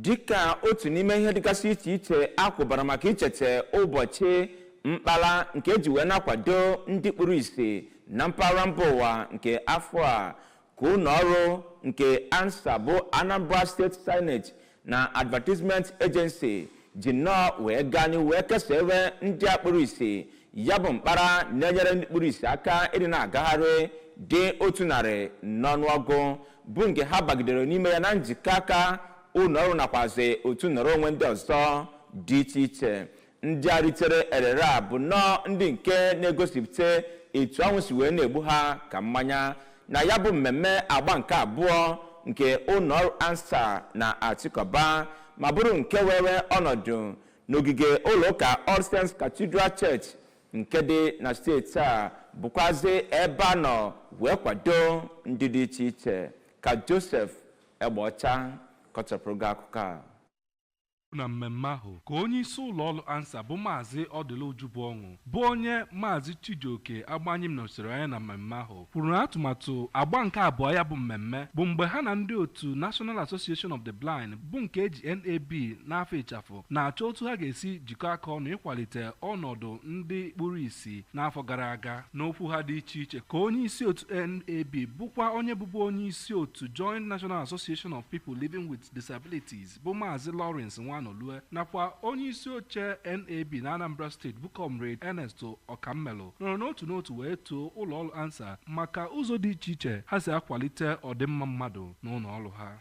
dịka otu n'ime ihe dịgasị iche akwụbara maka ichete ụbọchị Mkpara nke eji wee na-akwado ndị kpụrụ isi na mpaghara mba ụwa nke afọ a ka ụlọ ọrụ nke ANSAA bụ Anambra State Signage na Advertisement Agency ji nnọọ wee gaa n'ihu wee kesaa ndị akpụrụ isi ya bụ mkpara na-enyere ndị kpụrụ isi aka ịdị na-agagharị dị 100 n'ọnụọgụ bụ nke ha bagidere n'ime ya na njikọ aka ụlọ ọrụ nakwazi otu nọrọ onwe ndị ọzọ dị iche iche. Ndị a ritere erere a bụ nnọọ ndị nke na-egosipụta etu anwụ si wee na-egbu ha ka mmanya na ya bụ mmemme agba nke abụọ nke ụlọ ọrụ ANSAA na-achịkọba ma bụrụ nke were ọnọdụ n'ogige ụlọ ụka All Saints Cathedral Church nke dị na steeti a bụkwazi ebe a nọ wee kwado ndị dị iche iche ka Joseph Egbeọcha kọchapụrụ gị akụkọ a. Na mmemme ahụ ka onye isi ụlọ ọrụ ANSAA bụ Maazị Ọdịlojubọnwụ bụ onye Maazị Chijioke Agbanyim nọsiri anya na mmemme ahụ kwuru na atụmatụ agba nke abụọ ya bụ mmemme bụ mgbe ha na ndị otu National Association of the Blind bụ nke eji NAB n'afọ ịchafụ na-achọ otu ha ga-esi jikọ aka ọnụ ịkwalite ọnọdụ ndị kpụrụ isi n'afọ gara aga. N'okwu ha dị iche iche ka onye isi otu NAB bụkwa onye bụbu onye isi otu Joint National Association of People Living with Disabilities bụ Maazị Lawrence Nwanolue nakwa onye isi oche NAB na Anambra State bụ Comrade Ernest Ọkammelu nọrọ n'otu wee too ụlọ ọrụ ANSAA maka ụzọ dị iche iche ha si akwalite ọdịmma mmadụ n'ụlọ ọrụ ha.